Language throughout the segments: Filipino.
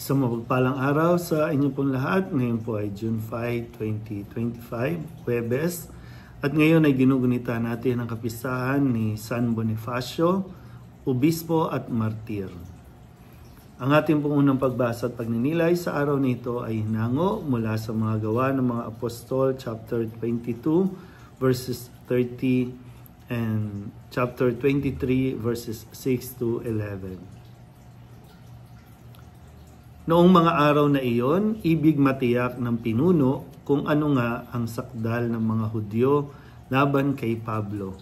Isang mapagpalang araw sa inyo pong lahat. Ngayon po ay June 5, 2025, Huwebes. At ngayon ay ginugunita natin ang kapistahan ni San Bonifacio, Obispo at Martir. Ang ating pong unang pagbasa at pagninilay sa araw nito ay hinango mula sa mga gawa ng mga apostol, chapter 22, verses 30 and chapter 23, verses 6 to 11. Noong mga araw na iyon, ibig matiyak ng pinuno kung ano nga ang sakdal ng mga Hudyo laban kay Pablo.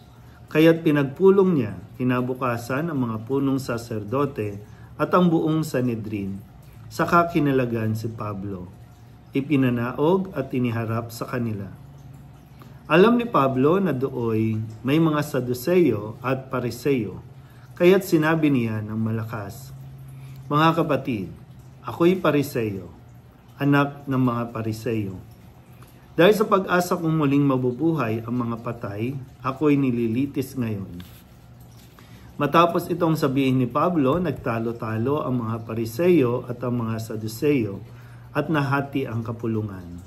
Kaya't pinagpulong niya kinabukasan ang mga punong saserdote at ang buong Sanhedrin. Saka kinalagan si Pablo. Ipinanaog at iniharap sa kanila. Alam ni Pablo na dooy may mga Saduseyo at Pariseo, kaya't sinabi niya ng malakas, "Mga kapatid, ako'y Pariseo, anak ng mga Pariseo. Dahil sa pag-asa kong muling mabubuhay ang mga patay, ako'y nililitis ngayon." Matapos itong sabihin ni Pablo, nagtalo-talo ang mga Pariseo at ang mga Saduseyo at nahati ang kapulungan.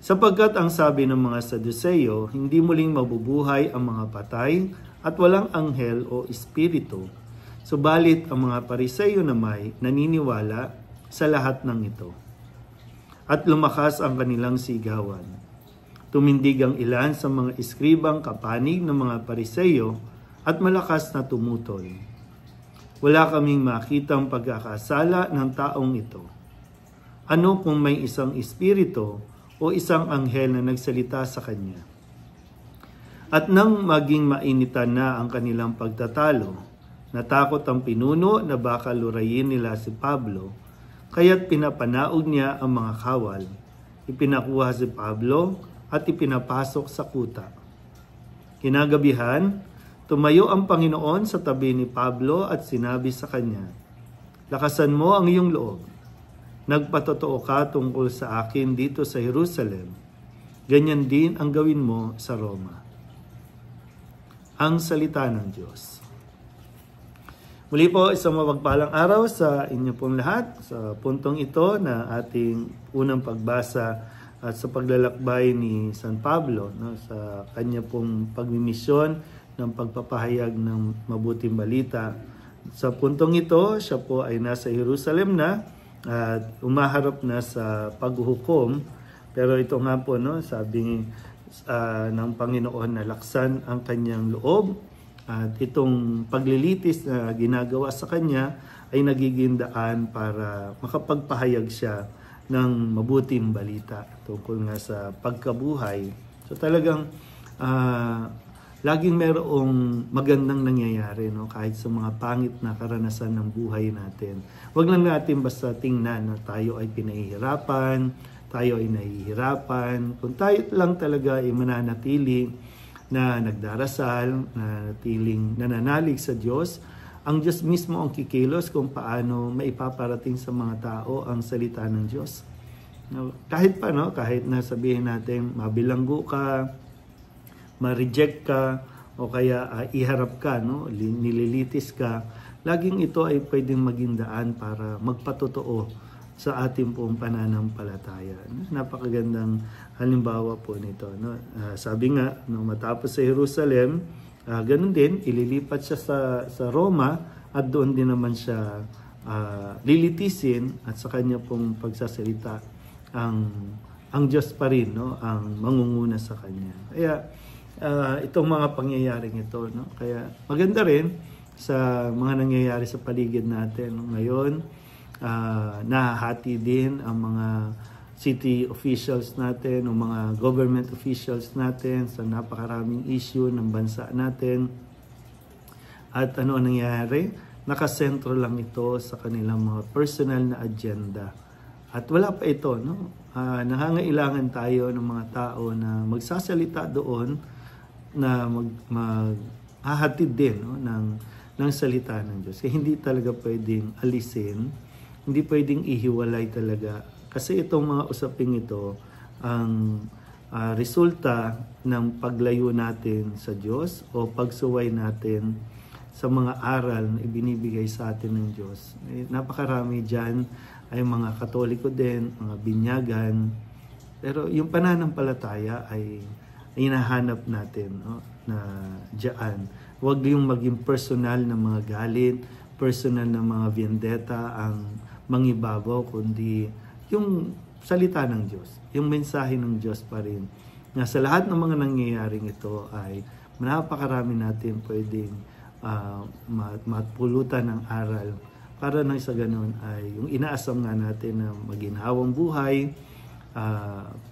Sapagkat ang sabi ng mga Saduseyo, hindi muling mabubuhay ang mga patay at walang anghel o espiritu. Subalit ang mga Pariseo naman naniniwala sa lahat ng ito. At lumakas ang kanilang sigawan. Tumindig ang ilan sa mga eskribang kapanig ng mga Pariseo at malakas na tumutol. Wala kaming makitang pagkakasala ng taong ito. Ano kung may isang espiritu o isang anghel na nagsalita sa kanya? At nang maging mainitan na ang kanilang pagtatalo, natakot ang pinuno na baka lurayin nila si Pablo, kaya't pinapanaog niya ang mga kawal. Ipinakuha si Pablo at ipinapasok sa kuta. Kinagabihan, tumayo ang Panginoon sa tabi ni Pablo at sinabi sa kanya, "Lakasan mo ang iyong loob. Nagpatotoo ka tungkol sa akin dito sa Jerusalem. Ganyan din ang gawin mo sa Roma." Ang salita ng Diyos. Muli po, isang mapagpalang araw sa inyo pong lahat sa puntong ito na ating unang pagbasa at sa paglalakbay ni San Pablo, sa kanya pong pagmimisyon ng pagpapahayag ng mabuting balita. Sa puntong ito, siya po ay nasa Jerusalem na at umaharap na sa paghuhukom. Pero ito nga po, sabi ng Panginoon na laksan ang kanyang loob. At itong paglilitis na ginagawa sa kanya ay nagiging daan para makapagpahayag siya ng mabuting balita tungkol nga sa pagkabuhay. So talagang laging mayroong magandang nangyayari, kahit sa mga pangit na karanasan ng buhay natin. Huwag lang natin basta tingnan na tayo ay pinahihirapan, tayo ay nahihirapan. Kung tayo lang talaga ay mananatili na nagdarasal, na natiling nananalig sa Diyos, ang Diyos mismo ang kikilos kung paano maipaparating sa mga tao ang salita ng Diyos. Kahit pa, kahit na sabihin natin mabilanggo ka, ma-reject ka, o kaya iharap ka, nililitis ka, laging ito ay pwedeng maging daan para magpatotoo sa ating pong pananampalataya. Napakagandang halimbawa po nito. Sabi nga, matapos sa Jerusalem, ganun din, ililipat siya sa Roma at doon din naman siya lilitisin at sa kanya pong pagsasalita ang Diyos pa rin, ang mangunguna sa kanya. Kaya itong mga pangyayaring ito, kaya maganda rin sa mga nangyayari sa paligid natin ngayon. Nahahati din ang mga city officials natin o mga government officials natin sa napakaraming issue ng bansa natin. At ano ang nangyayari? Nakasentro lang ito sa kanilang mga personal na agenda. At wala pa ito, nangangailangan tayo ng mga tao na magsasalita doon na maghahatid din ng salita ng Diyos. Kaya hindi talaga pwedeng alisin, hindi pwedeng ihiwalay talaga. Kasi itong mga usaping ito, ang resulta ng paglayo natin sa Diyos o pagsuway natin sa mga aral na ibinibigay sa atin ng Diyos. Napakarami dyan ay mga Katoliko din, mga binyagan. Pero yung pananampalataya ay hinahanap natin, no, na diyan. Huwag yung maging personal na mga galit, personal na mga vendetta ang mangibabaw, kundi yung salita ng Diyos, yung mensahe ng Diyos pa rin. Na sa lahat ng mga nangyayaring ito ay napakarami natin pwedeng matpulutan ng aral para nang sa ganun ay yung inaasam nga natin na maginhawang buhay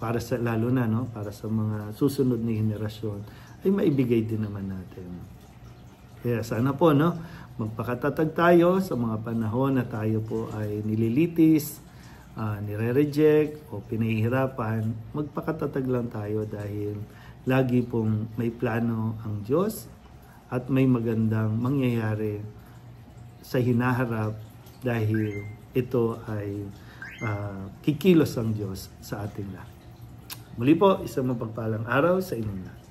para sa lalo na no, para sa mga susunod na henerasyon ay maibigay din naman natin. Kaya sana po no, magpakatatag tayo sa mga panahon na tayo po ay nililitis, nire-reject o pinahihirapan. Magpakatatag lang tayo dahil lagi pong may plano ang Diyos at may magandang mangyayari sa hinaharap dahil ito ay kikilos ang Diyos sa ating lahat. Muli po, isang mapagpalang araw sa inyong lahat.